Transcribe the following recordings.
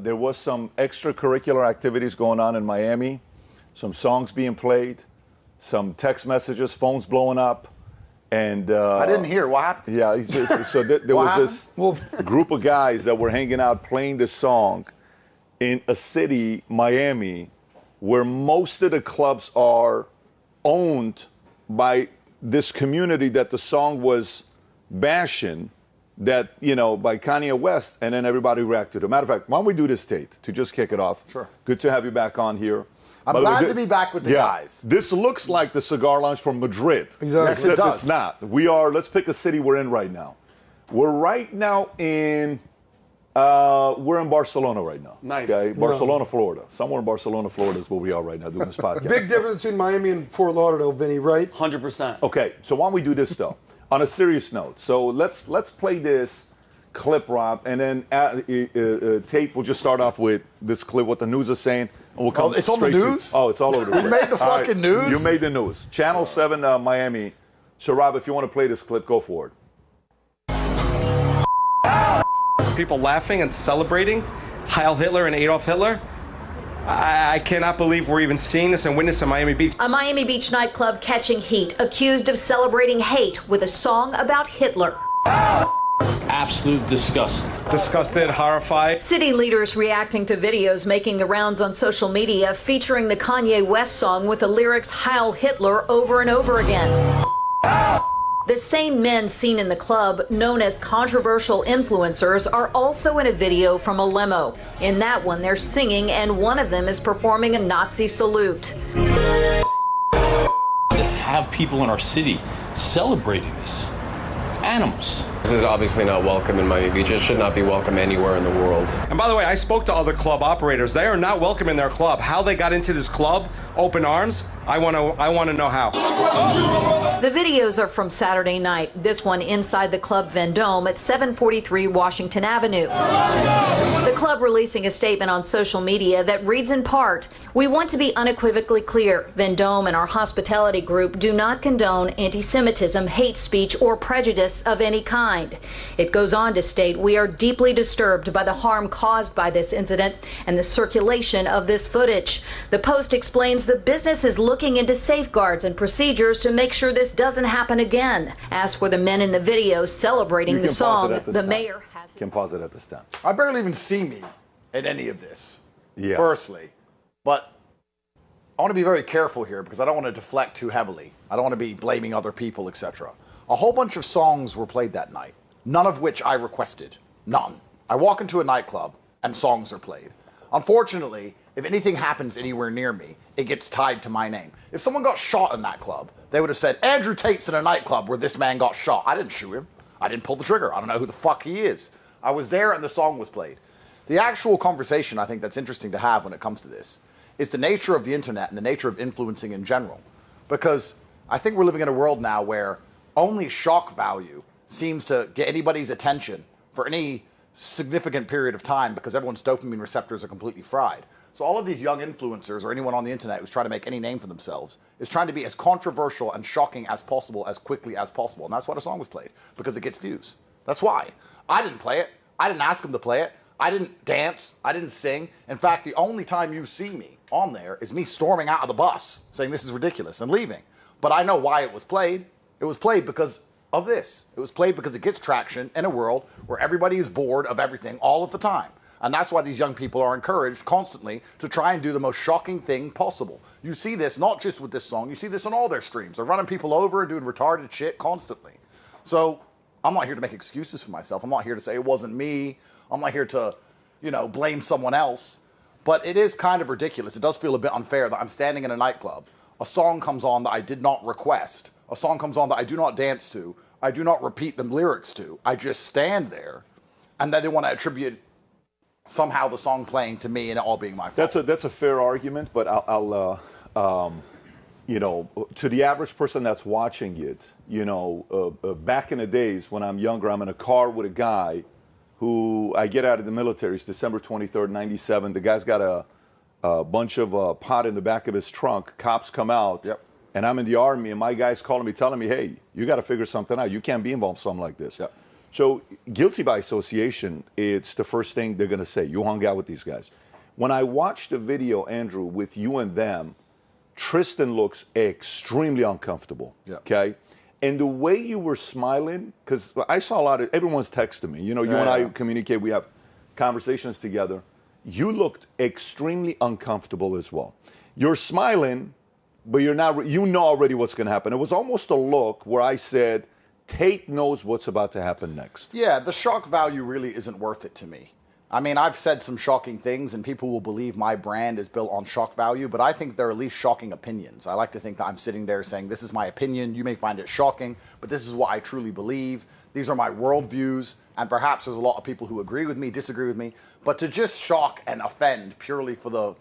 There was some extracurricular activities going on in Miami, some songs being played, some text messages, phones blowing up. And I didn't hear. What happened? Yeah, there was this group of guys that were hanging out playing this song in a city, Miami, where most of the clubs are owned by this community that the song was bashing, that, you know, by Kanye West, and then everybody reacted. As a matter of fact, why don't we do this, Tate, to just kick it off? Sure. Good to have you back on here. I'm glad to be back with the guys. This looks like the cigar lounge from Madrid. Exactly. Yes, it does. It's not. Let's pick a city we're in right now. We're right now in, we're in Barcelona right now. Nice. Okay? Barcelona, Florida. Somewhere in Barcelona, Florida is where we are right now doing this podcast. Big difference between Miami and Fort Lauderdale, Vinny, right? 100%. Okay, so why don't we do this, though? On a serious note. So let's play this clip, Rob, and then Tate will just start off with this clip, what the news is saying. And we'll come it's on the news? It's all over the place. You made the fucking news? You made the news. Channel 7 Miami. So, Rob, if you want to play this clip, go for it. People laughing and celebrating Heil Hitler and Adolf Hitler. I cannot believe we're even seeing this and witnessing Miami Beach. A Miami Beach nightclub catching heat, accused of celebrating hate with a song about Hitler. Absolute disgust. Disgusted, horrified. City leaders reacting to videos making the rounds on social media featuring the Kanye West song with the lyrics Heil Hitler over and over again. The same men seen in the club, known as controversial influencers, are also in a video from a limo. In that one, they're singing, and one of them is performing a Nazi salute. To have people in our city celebrating this. Animals. This is obviously not welcome in Miami Beach. It should not be welcome anywhere in the world. And by the way, I spoke to other club operators. They are not welcome in their club. How they got into this club, open arms, I want to know how. The videos are from Saturday night. This one inside the Club Vendome at 743 Washington Avenue. The club releasing a statement on social media that reads in part, "We want to be unequivocally clear. Vendome and our hospitality group do not condone anti-Semitism, hate speech, or prejudice of any kind." It goes on to state, "We are deeply disturbed by the harm caused by this incident and the circulation of this footage." The Post explains the business is looking into safeguards and procedures to make sure this doesn't happen again. As for the men in the video celebrating the song, the mayor has... You can pause it at this time. I barely even see me in any of this, firstly. But I want to be very careful here because I don't want to deflect too heavily. I don't want to be blaming other people, etc. A whole bunch of songs were played that night, none of which I requested. None. I walk into a nightclub and songs are played. Unfortunately, if anything happens anywhere near me, it gets tied to my name. If someone got shot in that club, they would have said, Andrew Tate's in a nightclub where this man got shot. I didn't shoot him. I didn't pull the trigger. I don't know who the fuck he is. I was there and the song was played. The actual conversation I think that's interesting to have when it comes to this is the nature of the internet and the nature of influencing in general. Because I think we're living in a world now where only shock value seems to get anybody's attention for any significant period of time because everyone's dopamine receptors are completely fried. So all of these young influencers or anyone on the internet who's trying to make any name for themselves is trying to be as controversial and shocking as possible as quickly as possible. And that's why the song was played, because it gets views. That's why. I didn't play it. I didn't ask them to play it. I didn't dance. I didn't sing. In fact, the only time you see me on there is me storming out of the bus saying this is ridiculous and leaving. But I know why it was played. It was played because of this. It was played because it gets traction in a world where everybody is bored of everything all of the time. And that's why these young people are encouraged constantly to try and do the most shocking thing possible. You see this not just with this song, you see this on all their streams. They're running people over and doing retarded shit constantly. So I'm not here to make excuses for myself. I'm not here to say it wasn't me. I'm not here to, blame someone else. But it is kind of ridiculous. It does feel a bit unfair that I'm standing in a nightclub. A song comes on that I did not request. A song comes on that I do not dance to. I do not repeat the lyrics to. I just stand there. And then they want to attribute somehow the song playing to me and it all being my fault. That's a fair argument, but I'll to the average person that's watching it, back in the days when I'm younger, I'm in a car with a guy who I get out of the military. It's December 23rd, 97. The guy's got a bunch of pot in the back of his trunk. Cops come out, and I'm in the Army, and my guy's calling me, telling me, hey, you got to figure something out. You can't be involved in something like this. So guilty by association, it's the first thing they're going to say. You hung out with these guys. When I watched the video, Andrew, with you and them, Tristan looks extremely uncomfortable, okay? And the way you were smiling, because I saw a lot of, everyone's texting me. You know, you and I communicate, we have conversations together. You looked extremely uncomfortable as well. You're smiling, but you're not, you know already what's going to happen. It was almost a look where I said, Tate knows what's about to happen next. Yeah, the shock value really isn't worth it to me. I mean, I've said some shocking things, and people will believe my brand is built on shock value, but I think they're at least shocking opinions. I like to think that I'm sitting there saying, this is my opinion. You may find it shocking, but this is what I truly believe. These are my worldviews, and perhaps there's a lot of people who agree with me, disagree with me, but to just shock and offend purely for the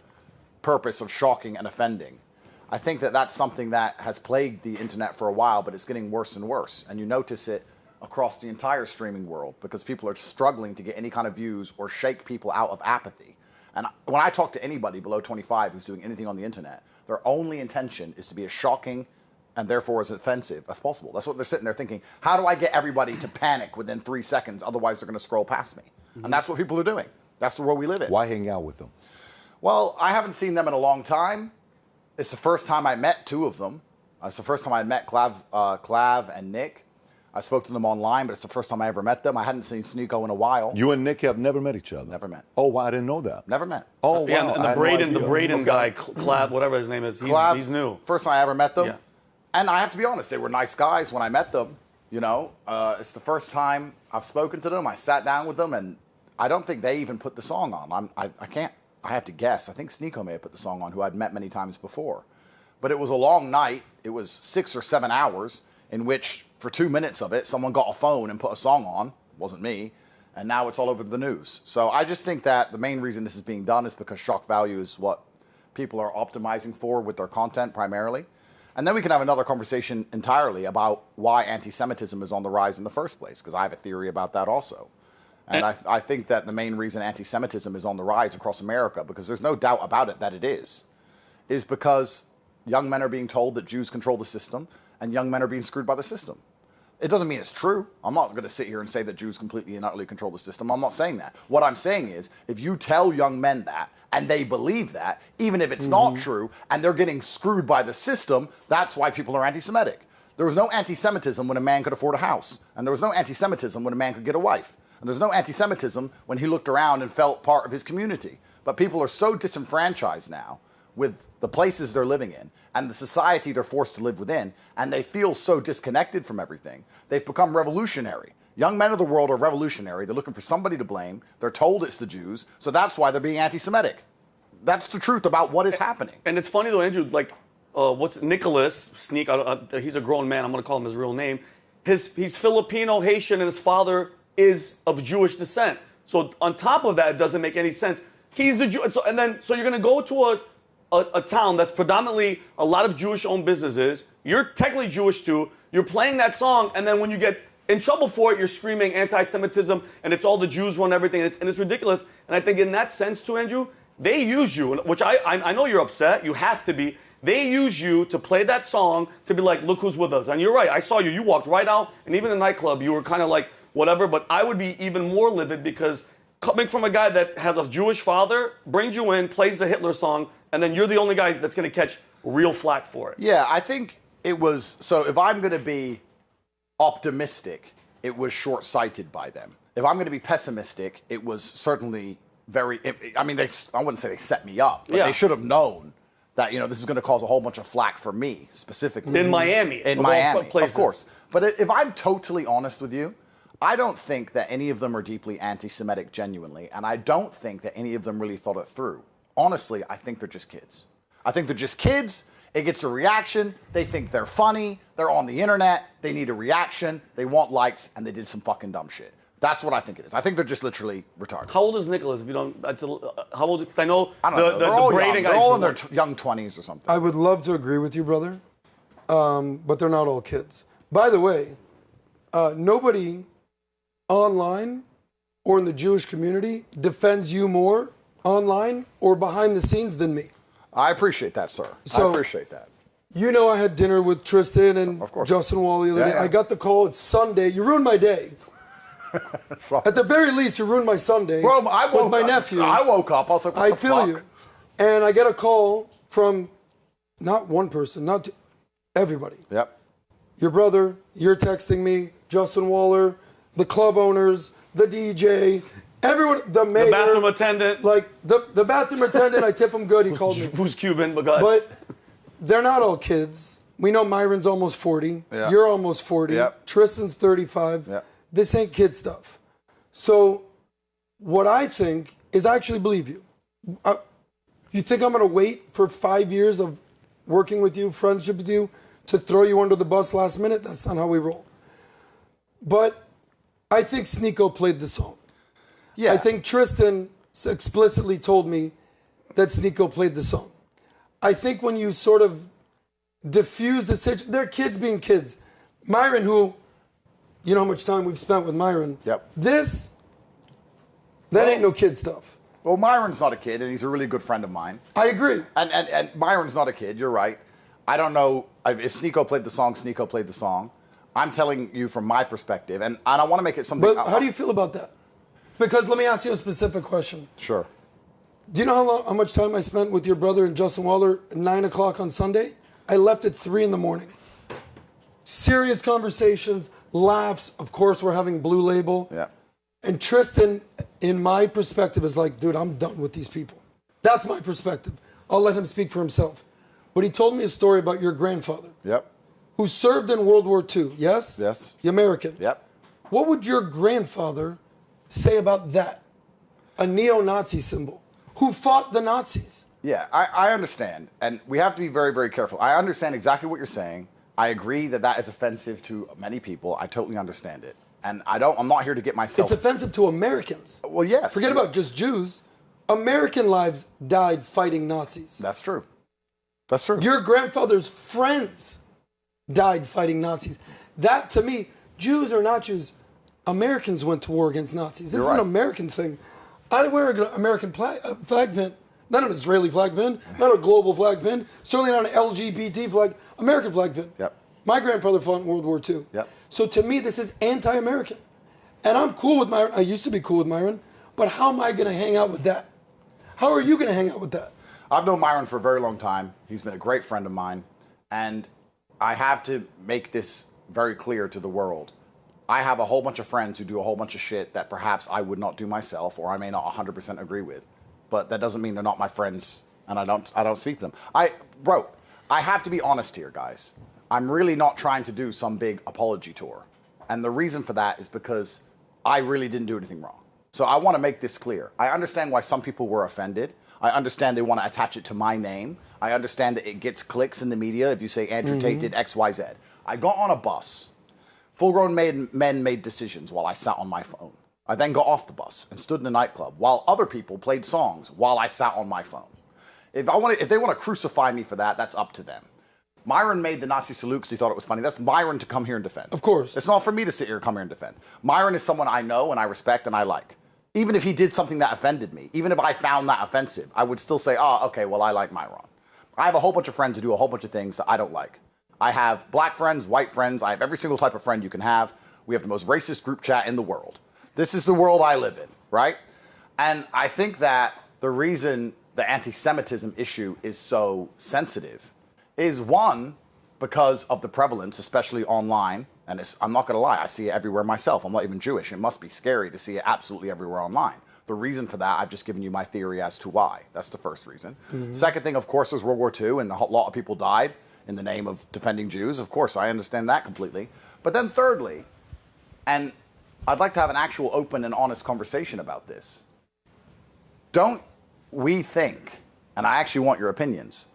purpose of shocking and offending, I think that that's something that has plagued the internet for a while, but it's getting worse and worse, and you notice it across the entire streaming world because people are struggling to get any kind of views or shake people out of apathy. And when I talk to anybody below 25 who's doing anything on the internet, their only intention is to be as shocking and therefore as offensive as possible. That's what they're sitting there thinking. How do I get everybody to panic within 3 seconds? Otherwise, they're going to scroll past me. And that's what people are doing. That's the world we live in. Why hang out with them? Well, I haven't seen them in a long time. It's the first time I met two of them. It's the first time I met Clav and Nick. I spoke to them online, but it's the first time I ever met them. I hadn't seen Sneeko in a while. You and Nick have never met each other? Never met. Oh, wow, I didn't know that. Never met. Oh, wow. Yeah, and the Braden guy, Clav, whatever his name is, he's new. First time I ever met them. Yeah. And I have to be honest, they were nice guys when I met them. You know, it's the first time I've spoken to them. I sat down with them, and I don't think they even put the song on. I have to guess. I think Sneeko may have put the song on, who I'd met many times before. But it was a long night. It was 6 or 7 hours in which, for 2 minutes of it, someone got a phone and put a song on. It wasn't me. And now it's all over the news. So I just think that the main reason this is being done is because shock value is what people are optimizing for with their content primarily. And then we can have another conversation entirely about why anti-Semitism is on the rise in the first place, because I have a theory about that also. And I think that the main reason anti-Semitism is on the rise across America, because there's no doubt about it that it is because young men are being told that Jews control the system, and young men are being screwed by the system. It doesn't mean it's true. I'm not going to sit here and say that Jews completely and utterly control the system. I'm not saying that. What I'm saying is, if you tell young men that, and they believe that, even if it's not true, and they're getting screwed by the system, that's why people are anti-Semitic. There was no anti-Semitism when a man could afford a house, and there was no anti-Semitism when a man could get a wife, and there's no anti-Semitism when he looked around and felt part of his community. But people are so disenfranchised now with the places they're living in and the society they're forced to live within, and they feel so disconnected from everything. They've become revolutionary. Young men of the world are revolutionary. They're looking for somebody to blame. They're told it's the Jews, so that's why they're being anti-Semitic. That's the truth about what is happening. And it's funny though, Andrew, like, what's Nicholas Sneak? He's a grown man. I'm going to call him his real name. He's Filipino, Haitian, and his father is of Jewish descent. So on top of that, it doesn't make any sense. He's the Jew, so you're going to go to a town that's predominantly a lot of Jewish-owned businesses. You're technically Jewish too. You're playing that song, and then when you get in trouble for it, you're screaming anti-Semitism, and it's all the Jews run everything, and it's ridiculous. And I think in that sense too, Andrew, they use you, which I know you're upset. You have to be. They use you to play that song to be like, look who's with us. And you're right. I saw you. You walked right out, and even in the nightclub, you were kind of like whatever. But I would be even more livid because coming from a guy that has a Jewish father, brings you in, plays the Hitler song, and then you're the only guy that's going to catch real flack for it. Yeah, I think it was, so if I'm going to be optimistic, it was short-sighted by them. If I'm going to be pessimistic, it was certainly very, I mean, I wouldn't say they set me up, but they should have known that, this is going to cause a whole bunch of flack for me, specifically. In Miami. In Miami, of course. But if I'm totally honest with you, I don't think that any of them are deeply anti-Semitic genuinely, and I don't think that any of them really thought it through. Honestly, I think they're just kids. I think they're just kids. It gets a reaction. They think they're funny. They're on the internet. They need a reaction. They want likes, and they did some fucking dumb shit. That's what I think it is. I think they're just literally retarded. How old is Nicholas? If you don't, how old? Because I know they're all young. They're all in their young 20s or something. I would love to agree with you, brother, but they're not all kids. By the way, nobody online or in the Jewish community defends you more online or behind the scenes than me. I appreciate that, sir. I appreciate that. You know I had dinner with Tristan and Justin Wall the other day. I got the call. It's Sunday. You ruined my day. At the very least, you ruined my Sunday. Bro, with my nephew. I woke up. I was like, what the fuck? I feel you. And I get a call from not one person, not everybody. Yep. Your brother, you're texting me, Justin Waller, the club owners, the DJ, everyone, the mayor. The bathroom attendant. Like, the bathroom attendant, I tip him good, he called me. Who's Cuban, but go ahead. But they're not all kids. We know Myron's almost 40. Yeah. You're almost 40. Yep. Tristan's 35. Yep. This ain't kid stuff. So what I think is I actually believe you. You think I'm going to wait for 5 years of working with you, friendship with you, to throw you under the bus last minute? That's not how we roll. But I think Sneeko played the song. Yeah. I think Tristan explicitly told me that Sneeko played the song. I think when you sort of diffuse the situation, they're kids being kids. Myron, who, you know how much time we've spent with Myron. Yep. That ain't no kid stuff. Well, Myron's not a kid, and he's a really good friend of mine. I agree. And Myron's not a kid, you're right. I don't know if Sneeko played the song, Sneeko played the song. I'm telling you from my perspective, and I don't want to make it something... But how do you feel about that? Because let me ask you a specific question. Sure. Do you know how much time I spent with your brother and Justin Waller at 9 o'clock on Sunday? I left at 3 in the morning. Serious conversations, laughs. Of course, we're having Blue Label. Yeah. And Tristan, in my perspective, is like, dude, I'm done with these people. That's my perspective. I'll let him speak for himself. But he told me a story about your grandfather. Yep. Who served in World War II, yes? Yes. The American. Yep. What would your grandfather say about that? A neo-Nazi symbol. Who fought the Nazis? Yeah, I understand. And we have to be very, very careful. I understand exactly what you're saying. I agree that that is offensive to many people. I totally understand it. And I'm not here to get myself... It's offensive to Americans. Well, yes. Forget about just Jews. American lives died fighting Nazis. That's true. That's true. Your grandfather's friends died fighting Nazis. That, to me, Jews or not Jews, Americans went to war against Nazis. This is an American thing. I wear an American flag pin, not an Israeli flag pin, not a global flag pin, certainly not an LGBT flag, American flag pin. Yep. My grandfather fought in World War II. Yep. So to me, this is anti-American. And I'm cool with Myron. I used to be cool with Myron. But how am I going to hang out with that? How are you going to hang out with that? I've known Myron for a very long time. He's been a great friend of mine. And I have to make this very clear to the world. I have a whole bunch of friends who do a whole bunch of shit that perhaps I would not do myself, or I may not 100% agree with. But that doesn't mean they're not my friends, and I don't speak to them. Bro, I have to be honest here, guys. I'm really not trying to do some big apology tour. And the reason for that is because I really didn't do anything wrong. So I want to make this clear. I understand why some people were offended. I understand they want to attach it to my name. I understand that it gets clicks in the media if you say Andrew Tate did X, Y, Z. I got on a bus. Full-grown men made decisions while I sat on my phone. I then got off the bus and stood in a nightclub while other people played songs while I sat on my phone. If they want to crucify me for that, that's up to them. Myron made the Nazi salute because he thought it was funny. That's Myron to come here and defend. Of course. It's not for me to sit here and come here and defend. Myron is someone I know and I respect and I like. Even if he did something that offended me, even if I found that offensive, I would still say, oh, okay, well, I like Myron. I have a whole bunch of friends who do a whole bunch of things that I don't like. I have black friends, white friends. I have every single type of friend you can have. We have the most racist group chat in the world. This is the world I live in, right? And I think that the reason the anti-Semitism issue is so sensitive is, one, because of the prevalence, especially online. And I'm not going to lie, I see it everywhere myself. I'm not even Jewish. It must be scary to see it absolutely everywhere online. The reason for that, I've just given you my theory as to why. That's the first reason. Second thing, of course, was World War II, and a lot of people died in the name of defending Jews. Of course, I understand that completely. But then thirdly, and I'd like to have an actual open and honest conversation about this. Don't we think, and I actually want your opinions,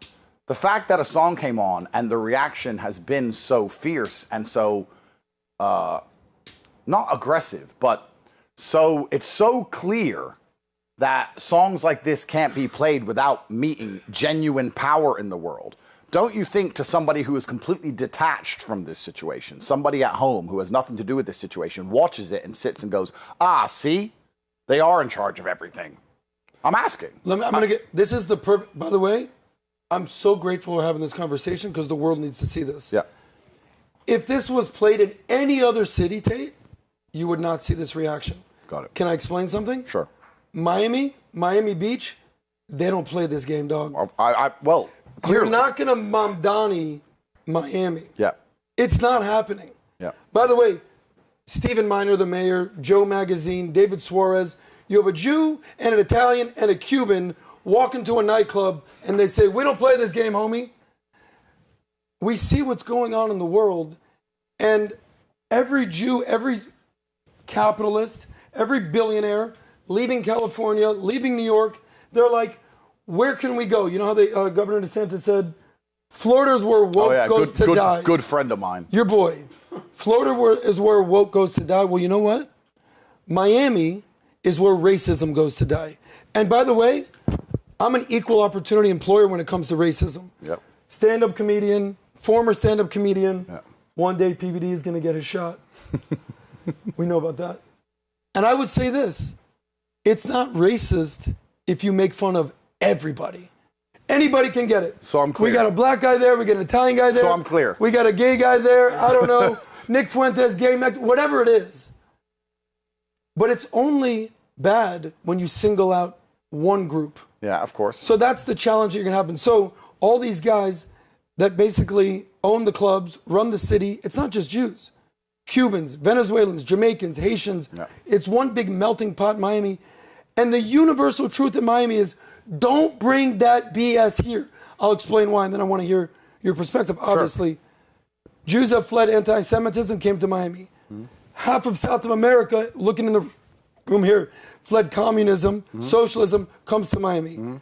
the fact that a song came on and the reaction has been so fierce and so, not aggressive, but it's so clear that songs like this can't be played without meeting genuine power in the world. Don't you think, to somebody who is completely detached from this situation, somebody at home who has nothing to do with this situation, watches it and sits and goes, ah, see, they are in charge of everything? I'm asking. This is the perfect, by the way, I'm so grateful we're having this conversation because the world needs to see this. Yeah. If this was played in any other city, Tate, you would not see this reaction. Got it. Can I explain something? Sure. Miami Beach, they don't play this game, dog. Well, clearly. You're not going to Mamdani Miami. Yeah. It's not happening. Yeah. By the way, Stephen Miner, the mayor, Joe Magazine, David Suarez, you have a Jew and an Italian and a Cuban walk into a nightclub and they say, we don't play this game, homie. We see what's going on in the world, and every Jew, every capitalist, every billionaire leaving California, leaving New York, they're like, where can we go? You know how Governor DeSantis said, Florida's where woke goes to die. Good friend of mine. Your boy. Florida is where woke goes to die. Well, you know what? Miami is where racism goes to die. And by the way, I'm an equal opportunity employer when it comes to racism. Yep. Stand-up comedian, former stand-up comedian. Yep. One day PVD is going to get his shot. We know about that. And I would say this. It's not racist if you make fun of everybody. Anybody can get it. So I'm clear. We got a black guy there. We got an Italian guy there. So I'm clear. We got a gay guy there. I don't know. Nick Fuentes, gay, whatever it is. But it's only bad when you single out one group. Yeah, of course. So that's the challenge that you're going to happen. So all these guys that basically own the clubs, run the city, it's not just Jews. Cubans, Venezuelans, Jamaicans, Haitians. Yeah. It's one big melting pot in Miami. And the universal truth in Miami is, don't bring that BS here. I'll explain why, and then I want to hear your perspective. Obviously, sure. Jews have fled anti-Semitism, came to Miami. Mm-hmm. Half of South America, looking in the room here, fled communism, socialism, comes to Miami. Mm-hmm.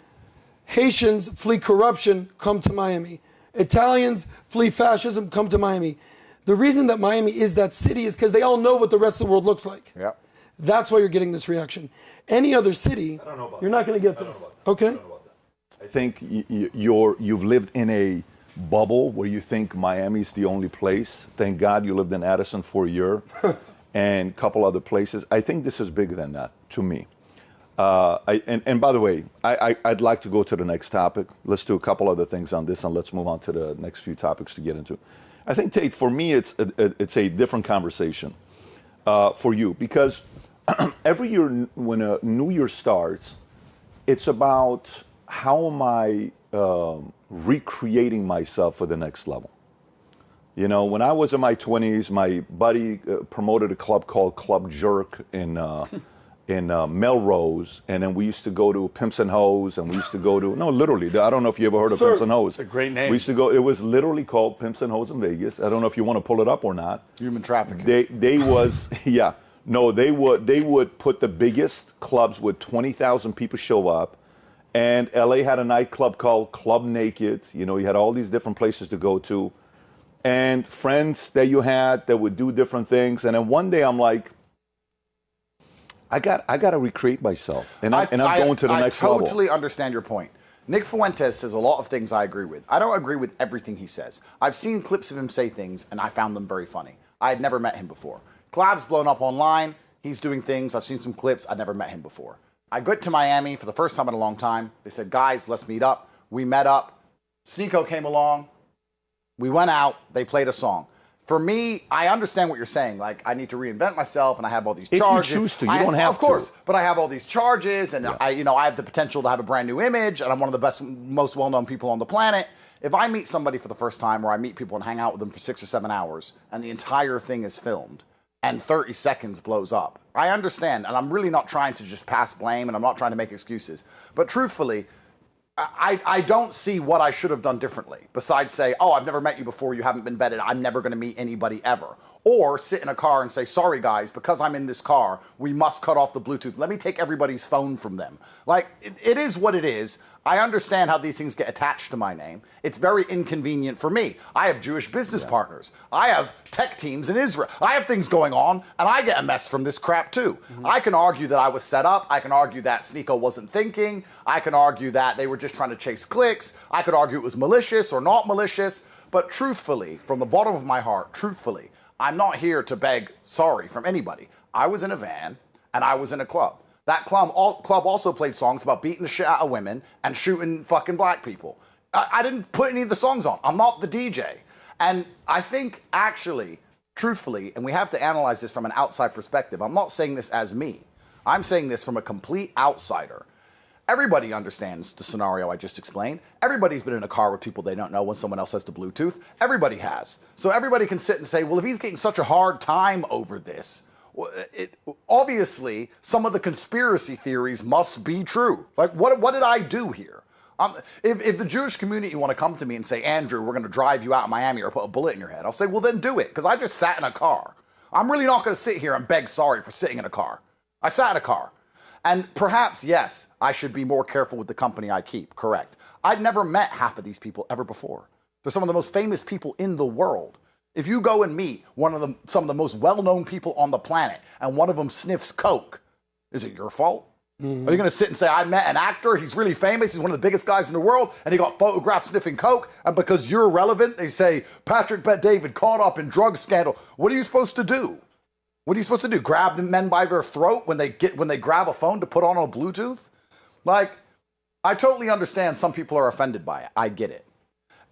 Haitians flee corruption, come to Miami. Italians flee fascism, come to Miami. The reason that Miami is that city is because they all know what the rest of the world looks like. Yeah. That's why you're getting this reaction. Any other city, you're not going to get this. Okay? I think you've lived in a bubble where you think Miami's the only place. Thank God you lived in Addison for a year and a couple other places. I think this is bigger than that to me. And by the way, I'd like to go to the next topic. Let's do a couple other things on this, and let's move on to the next few topics to get into. I think, Tate, for me, it's a different conversation for you, because every year when a new year starts, it's about how am I recreating myself for the next level. You know, when I was in my 20s, my buddy promoted a club called Club Jerk in Melrose, and then we used to go to Pimps and Hoes, and we used to go to, no, literally, I don't know if you ever heard of Pimps and Hoes. It's a great name. We used to go, it was literally called Pimps and Hoes in Vegas. I don't know if you want to pull it up or not. Human trafficking. They was, yeah, no, they would put the biggest clubs with 20,000 people show up, and LA had a nightclub called Club Naked. You know, you had all these different places to go to, and friends that you had that would do different things, and then one day I'm like, I got to recreate myself, and I'm going to the next level. I totally understand your point. Nick Fuentes says a lot of things I agree with. I don't agree with everything he says. I've seen clips of him say things, and I found them very funny. I had never met him before. Collab's blown up online. He's doing things. I've seen some clips. I'd never met him before. I got to Miami for the first time in a long time. They said, guys, let's meet up. We met up. Sneeko came along. We went out. They played a song. For me, I understand what you're saying. Like, I need to reinvent myself, and I have all these charges. If you choose to, you don't have to. Of course, but I have all these charges, and I have the potential to have a brand new image, and I'm one of the best, most well-known people on the planet. If I meet somebody for the first time, or I meet people and hang out with them for 6 or 7 hours, and the entire thing is filmed, and 30 seconds blows up, I understand, and I'm really not trying to just pass blame, and I'm not trying to make excuses. But truthfully, I don't see what I should have done differently besides say, oh, I've never met you before, you haven't been vetted, I'm never going to meet anybody ever. Or sit in a car and say, sorry guys, because I'm in this car, we must cut off the Bluetooth. Let me take everybody's phone from them. Like, it is what it is. I understand how these things get attached to my name. It's very inconvenient for me. I have Jewish business partners. I have tech teams in Israel. I have things going on, and I get a mess from this crap too. Mm-hmm. I can argue that I was set up. I can argue that Sneeko wasn't thinking. I can argue that they were just trying to chase clicks. I could argue it was malicious or not malicious. But truthfully, from the bottom of my heart, truthfully, I'm not here to beg sorry from anybody. I was in a van, and I was in a club. That club also played songs about beating the shit out of women and shooting fucking black people. I didn't put any of the songs on. I'm not the DJ. And I think, actually, truthfully, and we have to analyze this from an outside perspective. I'm not saying this as me. I'm saying this from a complete outsider. Everybody understands the scenario I just explained. Everybody's been in a car with people they don't know when someone else has the Bluetooth. Everybody has. So everybody can sit and say, well, if he's getting such a hard time over this, obviously some of the conspiracy theories must be true. Like, what did I do here? If the Jewish community want to come to me and say, Andrew, we're going to drive you out of Miami or put a bullet in your head, I'll say, well, then do it, because I just sat in a car. I'm really not going to sit here and beg sorry for sitting in a car. I sat in a car. And perhaps, yes, I should be more careful with the company I keep, correct. I'd never met half of these people ever before. They're some of the most famous people in the world. If you go and meet some of the most well-known people on the planet, and one of them sniffs coke, is it your fault? Mm-hmm. Are you going to sit and say, I met an actor, he's really famous, he's one of the biggest guys in the world, and he got photographed sniffing coke, and because you're relevant, they say, Patrick Bet-David caught up in drug scandal. What are you supposed to do? What are you supposed to do? Grab men by their throat when they grab a phone to put on a Bluetooth? Like, I totally understand some people are offended by it. I get it.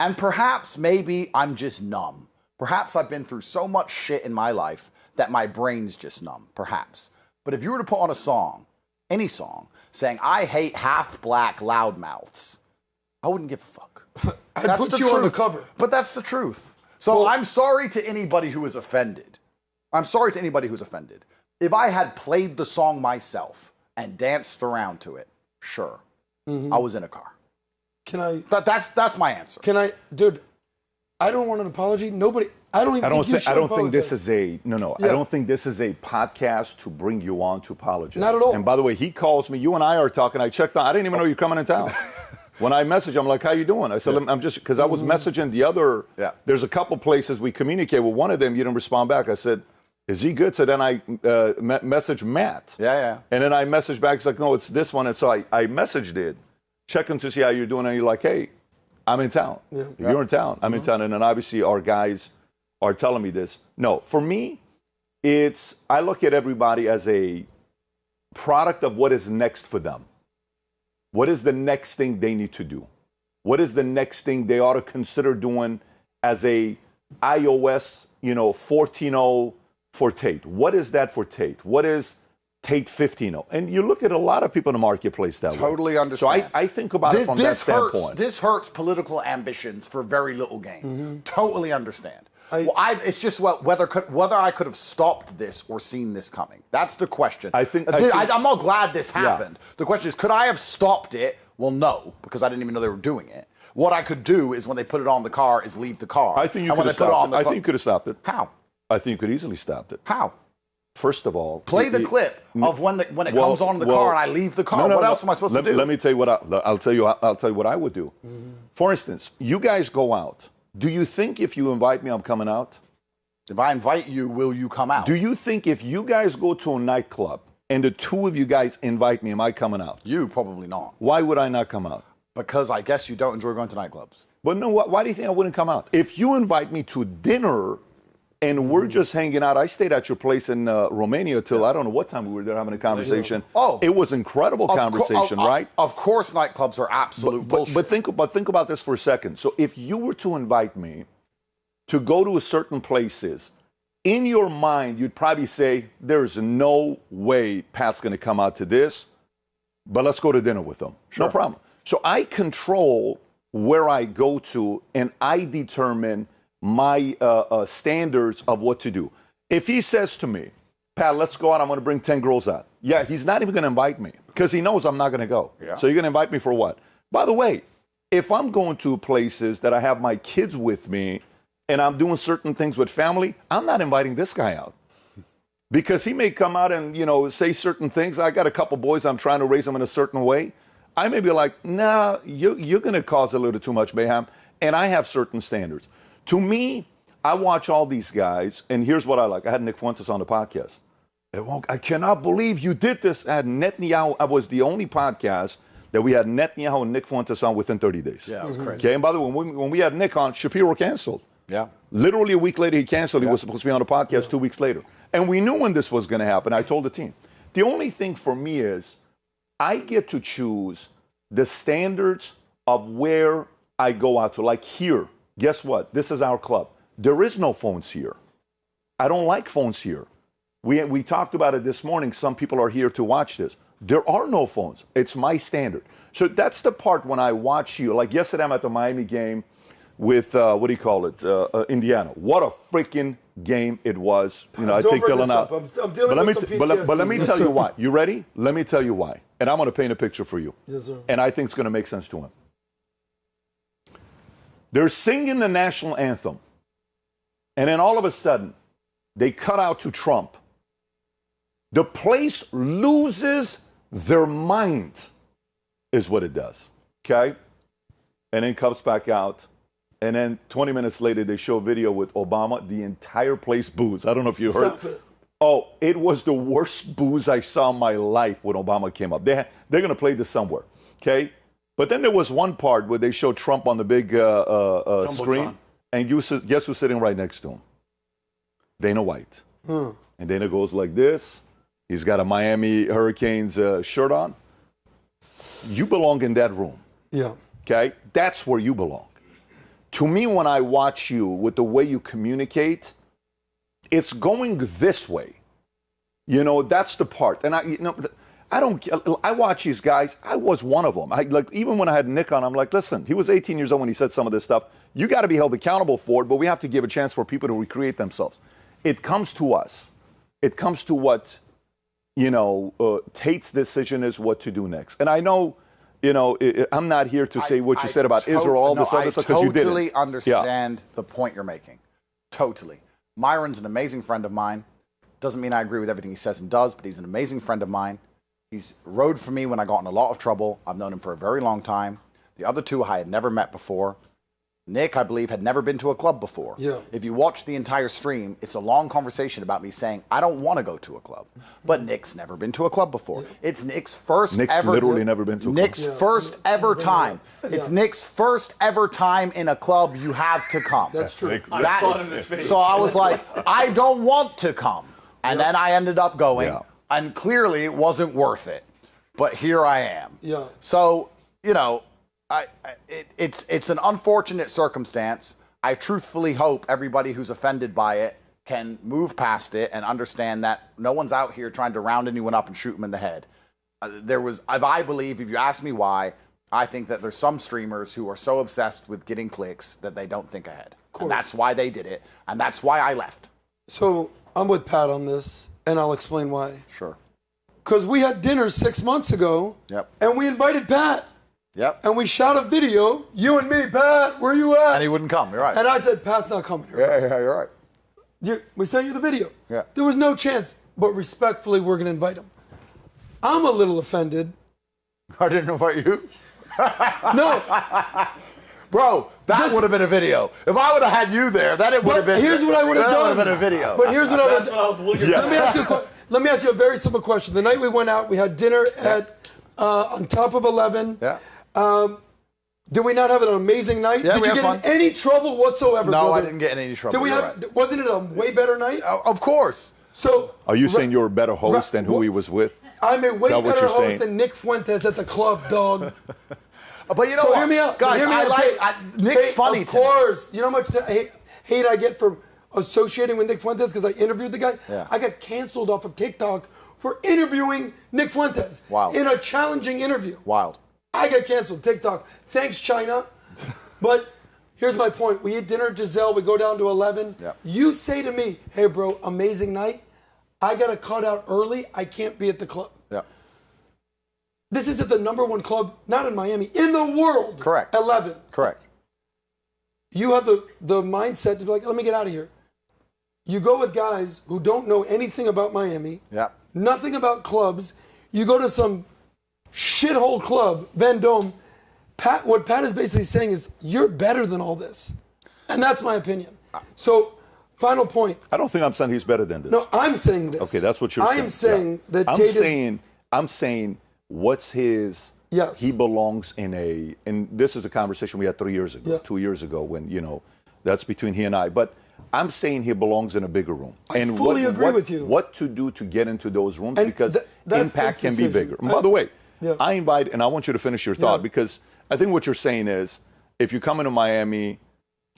And perhaps maybe I'm just numb. Perhaps I've been through so much shit in my life that my brain's just numb. Perhaps. But if you were to put on a song, any song, saying, I hate half-black loudmouths, I wouldn't give a fuck. I'd put you on the cover. But that's the truth. So I'm sorry to anybody who is offended. I'm sorry to anybody who's offended. If I had played the song myself and danced around to it, sure. I was in a car. Can I? That's my answer. Can I, dude? I don't want an apology. Nobody. I don't even think you should I don't apologize. think this is a no. Yeah. I don't think this is a podcast to bring you on to apologize. Not at all. And by the way, he calls me. You and I are talking. I checked on. I didn't even know you're coming in town. When I message, I'm like, "How you doing?" I said, "I'm just," because I was messaging the other. Yeah. There's a couple places we communicate with. One of them, you didn't respond back. I said, "Is he good?" So then I messaged Matt. Yeah. And then I messaged back. He's like, "No, it's this one." And so I messaged it, checking to see how you're doing. And you're like, "Hey, I'm in town. Yeah. If you're in town, I'm in town." And then obviously our guys are telling me this. No, for me, I look at everybody as a product of what is next for them. What is the next thing they need to do? What is the next thing they ought to consider doing as a iOS, 14.0 for Tate? What is that for Tate? What is Tate 15.0? And you look at a lot of people in the marketplace that way. Totally understand. So I think about it from that standpoint. This hurts political ambitions for very little gain. Totally understand. It's just whether I could have stopped this or seen this coming. That's the question. I'm not glad this happened. Yeah. The question is, could I have stopped it? Well, no, because I didn't even know they were doing it. What I could do is when they put it on the car is leave the car. I think you could have stopped it. I think you could have stopped it. How? I think you could easily stopped it. How? First of all, play the clip of when it comes on the car and I leave the car. What else am I supposed to do? Let me tell you what I'll tell you what I would do. For instance, you guys go out. Do you think if you invite me, I'm coming out? If I invite you, will you come out? Do you think if you guys go to a nightclub and the two of you guys invite me, am I coming out? You probably not. Why would I not come out? Because I guess you don't enjoy going to nightclubs. But no, why do you think I wouldn't come out? If you invite me to dinner and we're just hanging out, I stayed at your place in Romania till I don't know what time we were there having a conversation. Oh, it was incredible conversation, right? Of course, nightclubs are absolute bullshit. But think about this for a second. So if you were to invite me to go to a certain places, in your mind, you'd probably say, there's no way Pat's going to come out to this, but let's go to dinner with him. Sure. No problem. So I control where I go to, and I determine my standards of what to do. If he says to me, Pat, let's go out, I'm going to bring 10 girls out. Yeah, he's not even going to invite me because he knows I'm not going to go. Yeah. So you're going to invite me for what? By the way, if I'm going to places that I have my kids with me and I'm doing certain things with family, I'm not inviting this guy out because he may come out and, say certain things. I got a couple boys, I'm trying to raise them in a certain way. I may be like, nah, you're going to cause a little too much mayhem. And I have certain standards. To me, I watch all these guys, and here's what I like. I had Nick Fuentes on the podcast. I cannot believe you did this. I had Netanyahu. I was the only podcast that we had Netanyahu and Nick Fuentes on within 30 days. Yeah, it was crazy. Okay, and by the way, when we had Nick on, Shapiro canceled. Yeah. Literally a week later, he canceled. He was supposed to be on the podcast 2 weeks later. And we knew when this was going to happen. I told the team. The only thing for me is I get to choose the standards of where I go out to. Like here, guess what? This is our club. There is no phones here. I don't like phones here. We talked about it this morning. Some people are here to watch this. There are no phones. It's my standard. So that's the part when I watch you. Like yesterday, I'm at the Miami game with, Indiana. What a freaking game it was. You know, I take Dylan out. I'm dealing with some PTSD. But let me tell you why. You ready? Let me tell you why. And I'm going to paint a picture for you. Yes, sir. And I think it's going to make sense to him. They're singing the national anthem. And then all of a sudden, they cut out to Trump. The place loses their mind, is what it does. Okay? And then comes back out. And then 20 minutes later, they show a video with Obama. The entire place boos. I don't know if you heard. Oh, it was the worst boos I saw in my life when Obama came up. They're going to play this somewhere. Okay? But then there was one part where they showed Trump on the big screen. And guess who's sitting right next to him? Dana White. And Dana goes like this. He's got a Miami Hurricanes shirt on. You belong in that room. Yeah. Okay? That's where you belong. To me, when I watch you with the way you communicate, it's going this way. You know, that's the part. And I watch these guys. I was one of them. Even when I had Nick on, I'm like, listen, he was 18 years old when he said some of this stuff. You got to be held accountable for it, but we have to give a chance for people to recreate themselves. It comes to us. It comes to what, Tate's decision is what to do next. And I know, I'm not here to say what you said about Israel, all this other stuff, because you didn't. I totally understand the point you're making. Totally. Myron's an amazing friend of mine. Doesn't mean I agree with everything he says and does, but he's an amazing friend of mine. He's rode for me when I got in a lot of trouble. I've known him for a very long time. The other two I had never met before. Nick, I believe, had never been to a club before. Yeah. If you watch the entire stream, it's a long conversation about me saying, I don't want to go to a club. But Nick's never been to a club before. Yeah. It's Nick's first ever. Literally never been to a club. Nick's first ever time. It's Nick's first ever time in a club. You have to come. That's true. I saw it in his face. So I was like, I don't want to come. And then I ended up going. Yeah. And clearly it wasn't worth it. But here I am. Yeah. So, it's an unfortunate circumstance. I truthfully hope everybody who's offended by it can move past it and understand that no one's out here trying to round anyone up and shoot them in the head. I believe, if you ask me why, I think that there's some streamers who are so obsessed with getting clicks that they don't think ahead. And that's why they did it, and that's why I left. So I'm with Pat on this, and I'll explain why. Sure. Because we had dinner 6 months ago, and we invited Pat. Yep. And we shot a video, you and me, Pat, where you at? And he wouldn't come, you're right. And I said, Pat's not coming here. Yeah, you're right. We sent you the video. Yeah. There was no chance, but respectfully, we're going to invite him. I'm a little offended. I didn't invite you. No. Bro, that would have been a video. If I would have had you there, then it would have been. Here's what I would have done. That would have been a video. But here's what I would have done. Let me ask you a very simple question. The night we went out, we had dinner at on top of 11. Yeah. Did we not have an amazing night? Yeah, Did you get in any trouble whatsoever? No, brother? I didn't get in any trouble. Did we have? Right. Wasn't it a way better night? Of course. So are you saying you're a better host than who he was with? I'm a way better host than Nick Fuentes at the club, dog. But you know what? Hear me out. Guys, Nick's funny to me. Of course. You know how much hate I get for associating with Nick Fuentes because I interviewed the guy? Yeah. I got canceled off of TikTok for interviewing Nick Fuentes. Wow. In a challenging interview. Wild. I got canceled. TikTok. Thanks, China. But here's my point. We eat dinner at Giselle. We go down to 11. Yep. You say to me, hey, bro, amazing night. I got to cut out early. I can't be at the club. Yeah. This is at the #1 club, not in Miami, in the world. Correct. 11. Correct. You have the mindset to be like, let me get out of here. You go with guys who don't know anything about Miami. Yeah. Nothing about clubs. You go to some shithole club, Vendome. What Pat is basically saying is, you're better than all this. And that's my opinion. So, final point. I don't think I'm saying he's better than this. No, I'm saying this. Okay, that's what you're saying. I'm saying that I'm saying what's his... Yes. He belongs in and this is a conversation we had 3 years ago, 2 years ago, when, that's between he and I. But I'm saying he belongs in a bigger room. I fully agree with you. What to do to get into those rooms, and because impact can be bigger. And by the way, I invite, and I want you to finish your thought, because I think what you're saying is, if you come into Miami,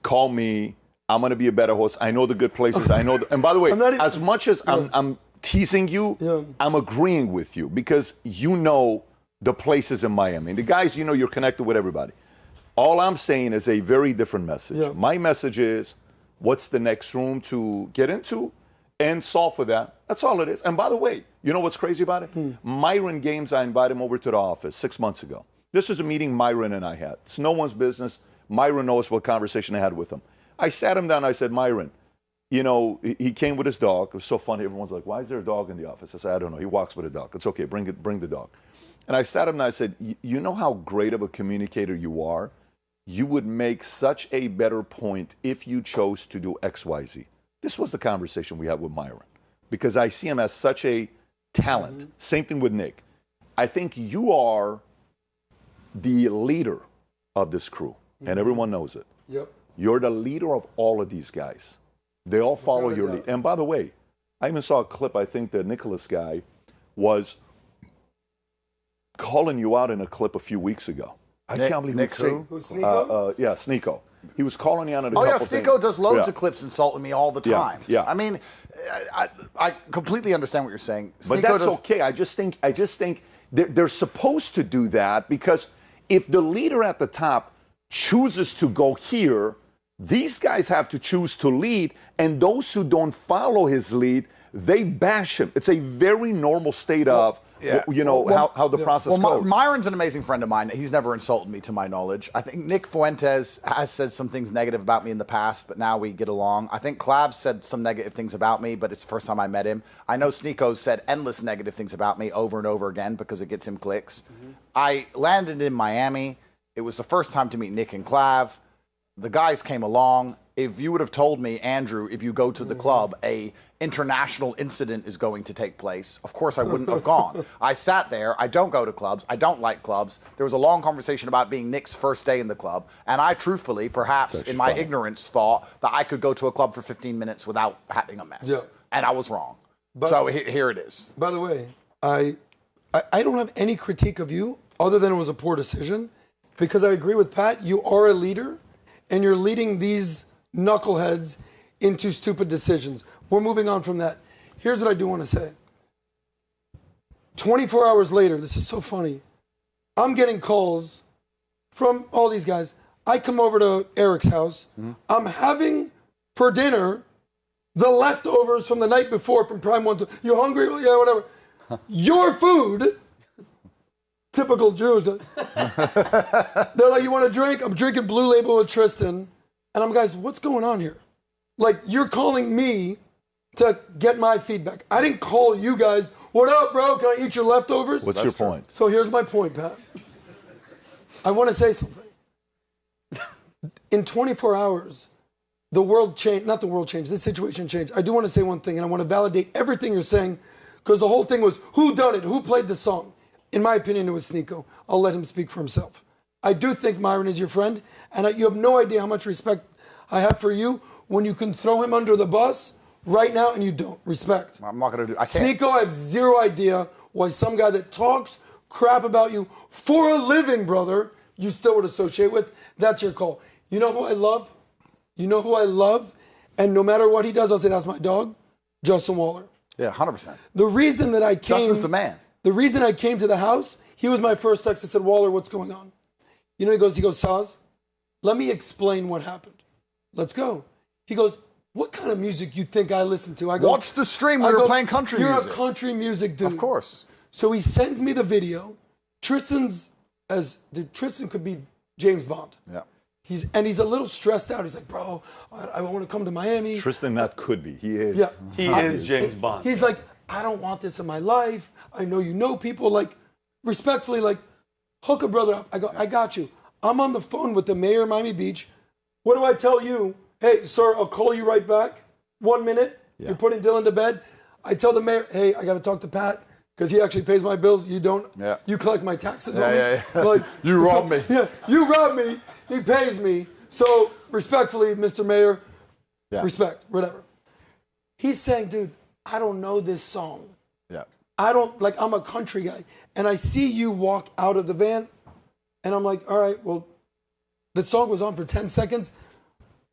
call me, I'm going to be a better host. I know the good places. I know. And by the way, as much as I'm teasing you, I'm agreeing with you because you know the places in Miami. And the guys, you know, you're connected with everybody. All I'm saying is a very different message. Yeah. My message is, what's the next room to get into and solve for that? That's all it is. And by the way, you know what's crazy about it? Myron Games, I invited him over to the office 6 months ago. This is a meeting Myron and I had. It's no one's business. Myron knows what conversation I had with him. I sat him down and I said, Myron, you know, he came with his dog. It was so funny. Everyone's like, why is there a dog in the office? I said, I don't know. He walks with a dog. It's okay. Bring the dog. And I sat him and I said, you know how great of a communicator you are? You would make such a better point if you chose to do X, Y, Z. This was the conversation we had with Myron because I see him as such a talent. Same thing with Nick. I think you are the leader of this crew, and everyone knows it. Yep. You're the leader of all of these guys. They all follow your lead. And by the way, I even saw a clip, I think the Nicholas guy was calling you out in a clip a few weeks ago. I can't believe Nick who? Who's Sneeko? Yeah, Sneeko. He was calling you out on a couple couple things. Sneeko does loads of clips insulting me all the time. Yeah. I mean, I completely understand what you're saying. But that's okay. I just think they're supposed to do that because if the leader at the top chooses to go here, these guys have to choose to lead, and those who don't follow his lead, they bash him. It's a very normal state of, how the process goes. Myron's an amazing friend of mine. He's never insulted me, to my knowledge. I think Nick Fuentes has said some things negative about me in the past, but now we get along. I think Clav said some negative things about me, but it's the first time I met him. I know Sneeko's said endless negative things about me over and over again because it gets him clicks. I landed in Miami. It was the first time to meet Nick and Clav. The guys came along. If you would have told me, Andrew, if you go to the club, a international incident is going to take place, of course I wouldn't have gone. I sat there. I don't go to clubs. I don't like clubs. There was a long conversation about being Nick's first day in the club, and I truthfully, perhaps in my ignorance, thought that I could go to a club for 15 minutes without having a mess. Yeah. And I was wrong. But, so here it is. By the way, I don't have any critique of you other than it was a poor decision because I agree with Pat. You are a leader, and you're leading these knuckleheads into stupid decisions. We're moving on from that. Here's what I do want to say. 24 hours later, this is so funny. I'm getting calls from all these guys. I come over to Eric's house. I'm having for dinner the leftovers from the night before from Prime 1. You hungry? Yeah, whatever. Your food. Typical Jews. They're like, you want a drink? I'm drinking Blue Label with Tristan. And I'm, guys, what's going on here? Like, you're calling me to get my feedback. I didn't call you guys, what up, bro? Can I eat your leftovers? What's your point? So here's my point, Pat. I want to say something. In 24 hours, the world changed, not the world changed, the situation changed. I do want to say one thing, and I want to validate everything you're saying, because the whole thing was, who done it? Who played the song? In my opinion, it was Sneeko. I'll let him speak for himself. I do think Myron is your friend, and you have no idea how much respect I have for you when you can throw him under the bus right now and you don't. Respect. I'm not going to do I can't. Sneeko, I have zero idea why some guy that talks crap about you for a living, brother, you still would associate with. That's your call. You know who I love? You know who I love? And no matter what he does, I'll say, that's my dog, Justin Waller. Yeah, 100%. The reason that I came... Justin's the man. The reason I came to the house, he was my first text. I said, Waller, what's going on? You know, he goes, Saz, let me explain what happened. Let's go. He goes, what kind of music you think I listen to? I go, watch the stream. We were playing country music. You're a country music dude. Of course. So he sends me the video. Tristan could be James Bond. Yeah. He's a little stressed out. He's like, bro, I want to come to Miami. Tristan, that could be. He is. Yeah. He is James Bond. He's like, I don't want this in my life. I know you know people. Like, respectfully, like, hook a brother up. I go, I got you. I'm on the phone with the mayor of Miami Beach. What do I tell you? Hey, sir, I'll call you right back. 1 minute. Yeah. You're putting Dylan to bed. I tell the mayor, hey, I got to talk to Pat because he actually pays my bills. You don't. Yeah. You collect my taxes on me. Yeah. Like, you robbed me. Yeah, you robbed me. He pays me. So, respectfully, Mr. Mayor, respect, whatever. He's saying, dude, I don't know this song. Yeah. I'm a country guy. And I see you walk out of the van, and I'm like, all right, well, the song was on for 10 seconds.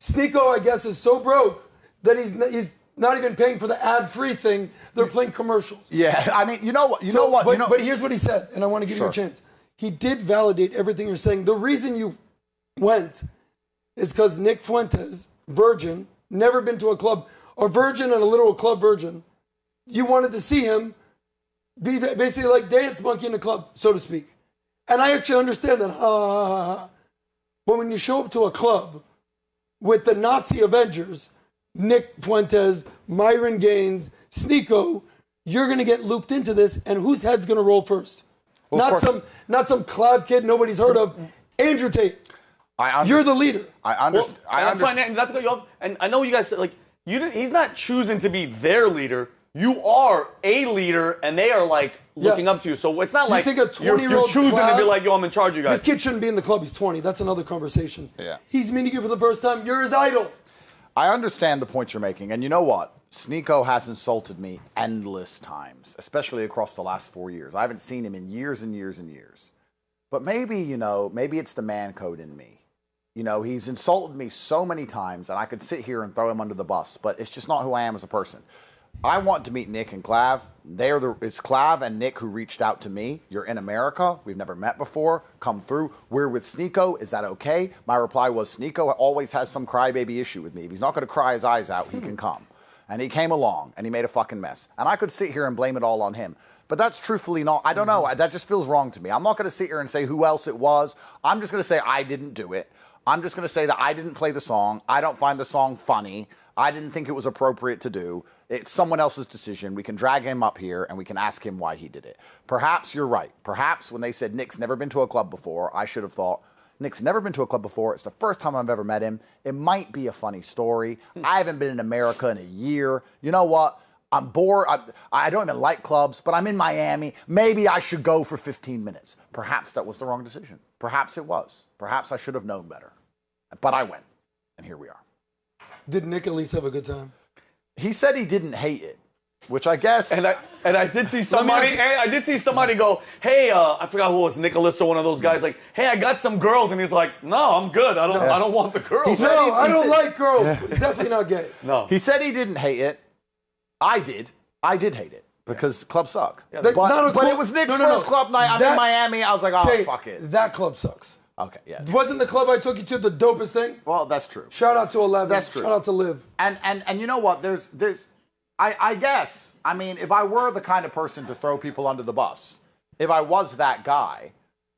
Sneeko, I guess, is so broke that he's not even paying for the ad-free thing. They're playing commercials. Yeah, I mean, you know what? But here's what he said, and I want to give you a chance. He did validate everything you're saying. The reason you went is because Nick Fuentes, virgin, never been to a club, a virgin and a literal club virgin. You wanted to see him be basically like dance monkey in the club, so to speak. And I actually understand that. But when you show up to a club with the Nazi Avengers, Nick Fuentes, Myron Gaines, Sneeko, you're going to get looped into this, and whose head's going to roll first? Well, not some cloud kid nobody's heard of. Andrew Tate. You're the leader. I understand. I'm fine, not to cut you off. And I know you guys said, like, he's not choosing to be their leader. You are a leader, and they are, like, looking up to you. So it's not like you're choosing to be like, yo, I'm in charge of you guys. This kid shouldn't be in the club. He's 20. That's another conversation. Yeah. He's meeting you for the first time. You're his idol. I understand the point you're making. And you know what? Sneeko has insulted me endless times, especially across the last 4 years. I haven't seen him in years and years and years. But maybe, maybe it's the man code in me. He's insulted me so many times, and I could sit here and throw him under the bus, but it's just not who I am as a person. I want to meet Nick and Clav. It's Clav and Nick who reached out to me. You're in America. We've never met before. Come through. We're with Sneeko. Is that okay? My reply was, Sneeko always has some crybaby issue with me. If he's not going to cry his eyes out, he can come. And he came along, and he made a fucking mess. And I could sit here and blame it all on him. But that's truthfully not, I don't know. That just feels wrong to me. I'm not going to sit here and say who else it was. I'm just going to say I didn't do it. I'm just going to say that I didn't play the song. I don't find the song funny. I didn't think it was appropriate to do. It's someone else's decision. We can drag him up here, and we can ask him why he did it. Perhaps you're right. Perhaps when they said Nick's never been to a club before, I should have thought, Nick's never been to a club before. It's the first time I've ever met him. It might be a funny story. I haven't been in America in a year. You know what? I'm bored. I don't even like clubs, but I'm in Miami. Maybe I should go for 15 minutes. Perhaps that was the wrong decision. Perhaps it was. Perhaps I should have known better. But I went, and here we are. Did Nick at least have a good time? He said he didn't hate it, which I guess. And I did see somebody go, hey, I forgot who it was, Nicholas or one of those guys, like, hey, I got some girls, and he's like, no, I'm good. I don't want the girls. I don't like girls. He's definitely not gay. No. He said he didn't hate it. I did hate it because clubs suck. Yeah, but it was Nick's first club night. I'm in Miami. I was like, oh, fuck it. That club sucks. Okay, yeah. Wasn't the club I took you to the dopest thing? Well, that's true. Shout out to 11. That's true. Shout out to Liv. And you know what? I guess, I mean, if I were the kind of person to throw people under the bus, if I was that guy,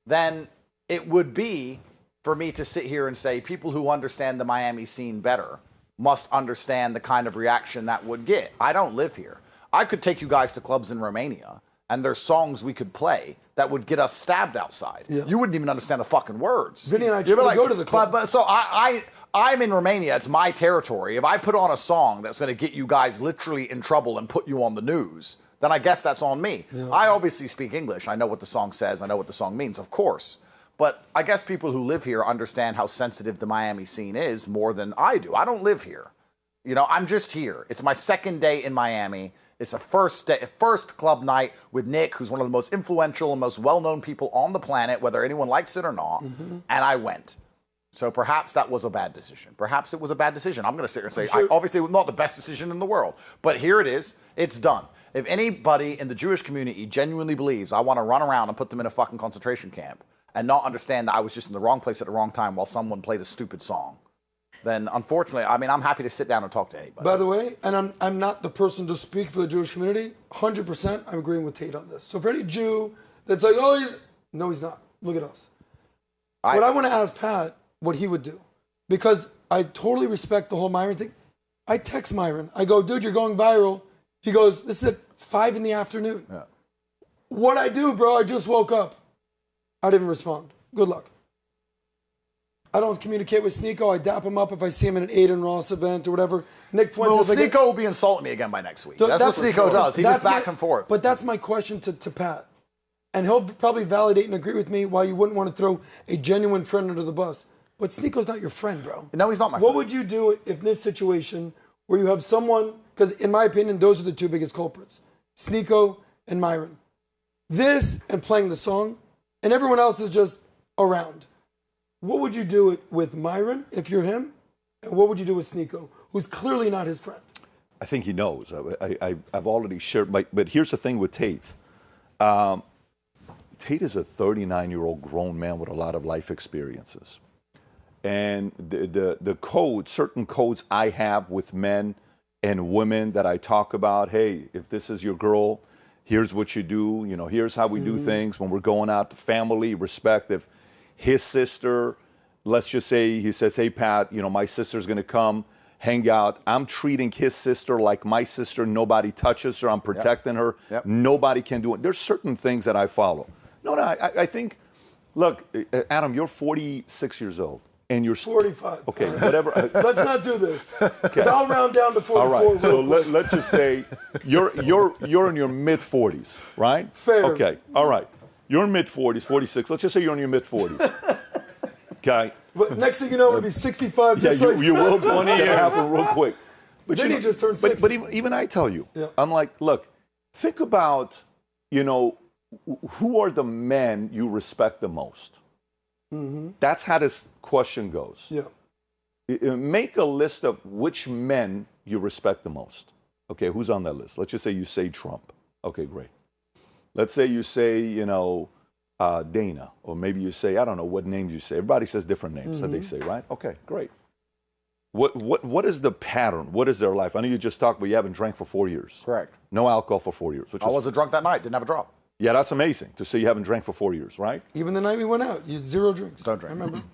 then it would be for me to sit here and say people who understand the Miami scene better must understand the kind of reaction that would get. I don't live here. I could take you guys to clubs in Romania, and there's songs we could play that would get us stabbed outside. Yeah. You wouldn't even understand the fucking words. Vinny and I tried to go to the club. But so I'm in Romania. It's my territory. If I put on a song that's going to get you guys literally in trouble and put you on the news, then I guess that's on me. Yeah. I obviously speak English. I know what the song says. I know what the song means, of course. But I guess people who live here understand how sensitive the Miami scene is more than I do. I don't live here. I'm just here. It's my second day in Miami. It's a first club night with Nick, who's one of the most influential and most well-known people on the planet, whether anyone likes it or not. Mm-hmm. And I went. So perhaps that was a bad decision. Perhaps it was a bad decision. I'm going to sit here and say, obviously it was not the best decision in the world. But here it is. It's done. If anybody in the Jewish community genuinely believes I want to run around and put them in a fucking concentration camp and not understand that I was just in the wrong place at the wrong time while someone played a stupid song, then unfortunately, I mean, I'm happy to sit down and talk to anybody. By the way, and I'm not the person to speak for the Jewish community, 100% I'm agreeing with Tate on this. So for any Jew that's like, no, he's not. Look at us. I want to ask Pat what he would do, because I totally respect the whole Myron thing. I text Myron. I go, dude, you're going viral. He goes, this is at 5 p.m. Yeah. What I do, bro, I just woke up. I didn't respond. Good luck. I don't communicate with Sneeko. I dap him up if I see him in an Aiden Ross event or whatever. Nick Fuentes. Well, Sneeko will be insulting me again by next week. That's what Sneeko does. He goes back and forth. But that's my question to Pat. And he'll probably validate and agree with me why you wouldn't want to throw a genuine friend under the bus. But Sneeko's not your friend, bro. No, he's not my friend. What would you do if in this situation where you have someone, because in my opinion, those are the two biggest culprits, Sneeko and Myron. This and playing the song, and everyone else is just around. What would you do with Myron if you're him? And what would you do with Sneeko, who's clearly not his friend? I think he knows. I've already shared. But here's the thing with Tate. Tate is a 39-year-old grown man with a lot of life experiences. And the codes, certain codes I have with men and women that I talk about, hey, if this is your girl, here's what you do, you know, here's how we do things when we're going out to family, respect. If his sister, let's just say, he says, hey, Pat, you know, my sister's going to come hang out. I'm treating his sister like my sister. Nobody touches her. I'm protecting her. Nobody can do it. There's certain things that I follow. No, I think, look, Adam, you're 46 years old. And you're 45. Okay, whatever. Let's not do this, because I'll round down to 44. All right, so let's just say you're in your mid-40s, right? Fair. Okay, all right. You're in mid-40s, 46. Let's just say you're in your mid-40s. Okay. But next thing you know, it'll be 65. Yeah, you will. 20 years. Happen real quick. But then he just turned 60. But even I tell you, I'm like, look, think about, you know, who are the men you respect the most? That's how this question goes. Yeah. Make a list of which men you respect the most. Okay, who's on that list? Let's just say you say Trump. Okay, great. Let's say you say, you know, Dana, or maybe you say, I don't know what names you say. Everybody says different names that they say, right? Okay, great. What is the pattern? What is their life? I know you just talked, but you haven't drank for 4 years. Correct. No alcohol for 4 years. I wasn't drunk that night. Didn't have a drop. Yeah, that's amazing to say you haven't drank for 4 years, right? Even the night we went out, you had 0 drinks. Don't drink. I remember.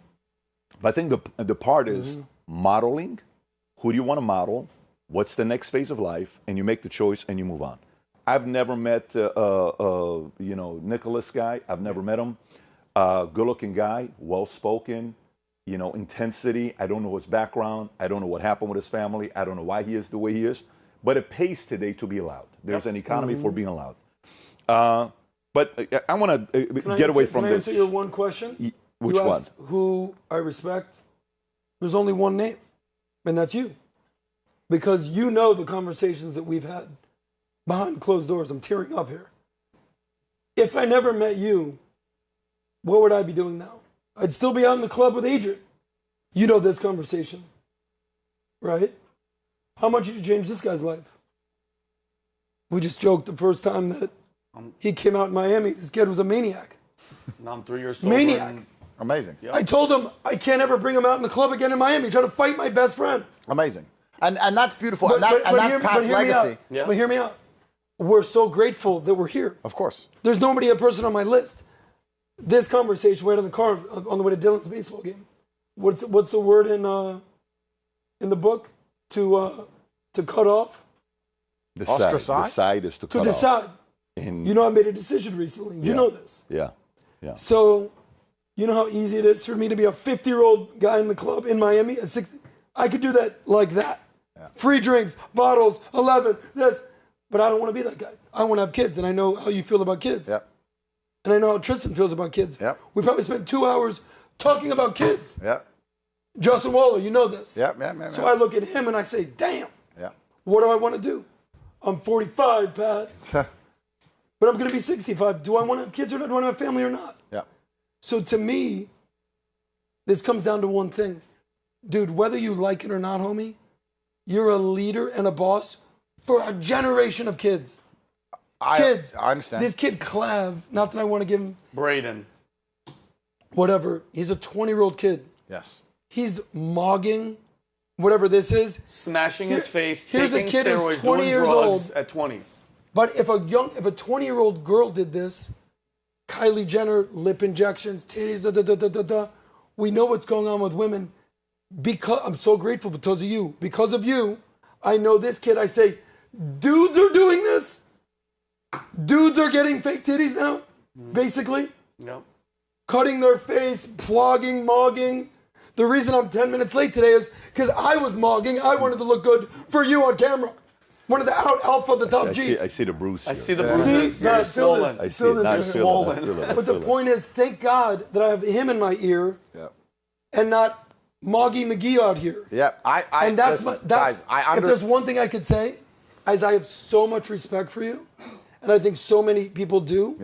But I think the part is modeling. Who do you want to model? What's the next phase of life? And you make the choice and you move on. I've never met, you know, Nicholas guy. I've never met him. Good-looking guy, well-spoken, you know, intensity. I don't know his background. I don't know what happened with his family. I don't know why he is the way he is. But it pays today to be loud. There's an economy for being loud. But I want to get away from this. Can I answer your one question? Which you one? Asked who I respect. There's only one name, and that's you. Because you know the conversations that we've had behind closed doors. I'm tearing up here. If I never met you, what would I be doing now? I'd still be out in the club with Adrian. You know this conversation, right? How much did you change this guy's life? We just joked the first time that he came out in Miami. This kid was a maniac. Now I'm 3 years sober. Maniac. Amazing. Yep. I told him I can't ever bring him out in the club again in Miami. Try to fight my best friend. Amazing. And that's beautiful. And that's Pat's legacy. Yeah. But hear me out. We're so grateful that we're here. Of course. There's a person on my list. This conversation, right in the car on the way to Dylan's baseball game. What's the word in the book? To cut off? Ostracize? Decide is to cut off. To decide. You know, I made a decision recently. You know this. Yeah. So, you know how easy it is for me to be a 50-year-old guy in the club in Miami? A 60, I could do that like that. Yeah. Free drinks, bottles, 11, this. But I don't want to be that guy. I want to have kids, and I know how you feel about kids. Yep. And I know how Tristan feels about kids. Yep. We probably spent 2 hours talking about kids. Yep. Justin Waller, you know this. Yep. So I look at him and I say, damn, yep. What do I want to do? I'm 45, Pat. But I'm going to be 65. Do I want to have kids or not? Do I want to have family or not? Yeah. So to me, this comes down to one thing. Dude, whether you like it or not, homie, you're a leader and a boss for a generation of kids. Kids. I understand. This kid, Clav, not that I want to give him... Braden. Whatever. He's a 20-year-old kid. Yes. He's mogging whatever this is. Smashing his face, here's taking a kid steroids, who's 20 doing years drugs old. at 20. But if a 20-year-old girl did this, Kylie Jenner, lip injections, titties, we know what's going on with women. Because I'm so grateful because of you. Because of you, I know this kid. I say, dudes are doing this. Dudes are getting fake titties now, basically. Yep. Cutting their face, flogging, mogging. The reason I'm 10 minutes late today is because I was mogging. I wanted to look good for you on camera. One of the alpha, the top G. I see the bruise. I here. see the bruises. See? God, feel this. I see it. Now I feel it. But the point is, thank God that I have him in my ear and not Moggy McGee out here. Yeah, and that's if there's one thing I could say, is I have so much respect for you, and I think so many people do,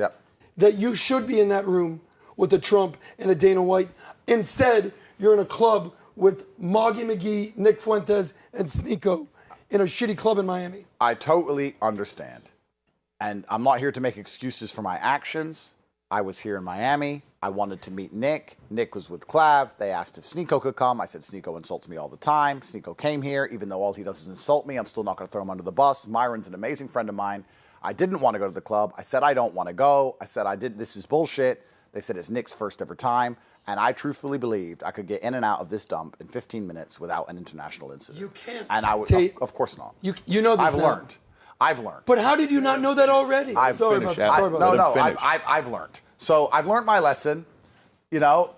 that you should be in that room with a Trump and a Dana White. Instead, you're in a club with Moggy McGee, Nick Fuentes, and Sneeko in a shitty club in Miami. I totally understand. And I'm not here to make excuses for my actions. I was here in Miami. I wanted to meet Nick. Nick was with Clav. They asked if Sneeko could come. I said, Sneeko insults me all the time. Sneeko came here. Even though all he does is insult me, I'm still not going to throw him under the bus. Myron's an amazing friend of mine. I didn't want to go to the club. I said, I don't want to go. I said, this is bullshit. They said it's Nick's first ever time. And I truthfully believed I could get in and out of this dump in 15 minutes without an international incident. You can't. And I would, of course not. You know this now. I've learned. But how did you not know that already? Sorry about that. I've learned. So I've learned my lesson. You know,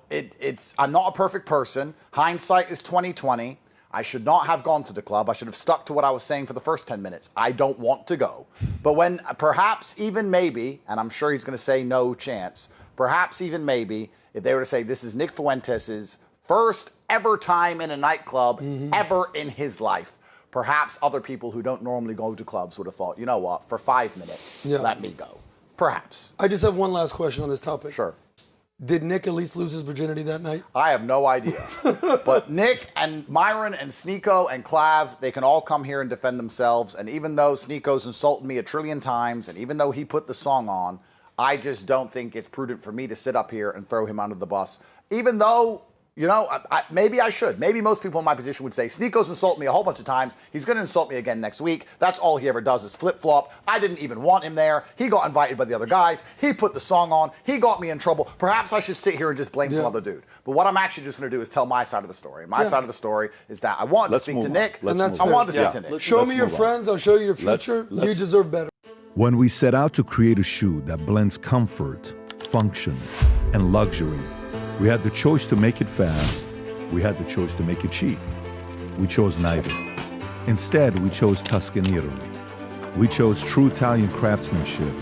I'm not a perfect person. Hindsight is 20/20. I should not have gone to the club. I should have stuck to what I was saying for the first 10 minutes. I don't want to go. But when perhaps even maybe, and I'm sure he's going to say no chance, perhaps even maybe, if they were to say this is Nick Fuentes' first ever time in a nightclub ever in his life, perhaps other people who don't normally go to clubs would have thought, you know what, for 5 minutes, let me go. Perhaps. I just have one last question on this topic. Sure. Did Nick at least lose his virginity that night? I have no idea. But Nick and Myron and Sneeko and Clav, they can all come here and defend themselves. And even though Sneeko's insulted me 1 trillion times, and even though he put the song on, I just don't think it's prudent for me to sit up here and throw him under the bus. Even though, you know, maybe I should. Maybe most people in my position would say, Sneeko's insulted me a whole bunch of times. He's going to insult me again next week. That's all he ever does is flip-flop. I didn't even want him there. He got invited by the other guys. He put the song on. He got me in trouble. Perhaps I should sit here and just blame some other dude. But what I'm actually just going to do is tell my side of the story. My side of the story is that I wanted to speak to Nick. I wanted to speak to Nick. Show me your friends. I'll show you your future. You deserve better. When we set out to create a shoe that blends comfort, function, and luxury, we had the choice to make it fast. We had the choice to make it cheap. We chose neither. Instead, we chose Tuscan Italy. We chose true Italian craftsmanship,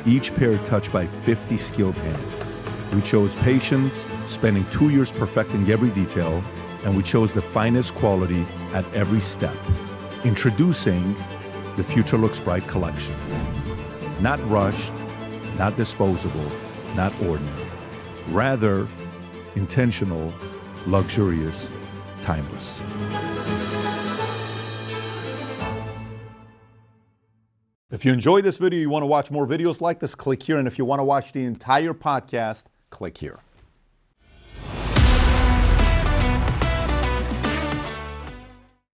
each pair touched by 50 skilled hands. We chose patience, spending 2 years perfecting every detail, and we chose the finest quality at every step. Introducing the Future Looks Bright collection. Not rushed, not disposable, not ordinary. Rather, intentional, luxurious, timeless. If you enjoyed this video, you want to watch more videos like this, click here. And if you want to watch the entire podcast, click here.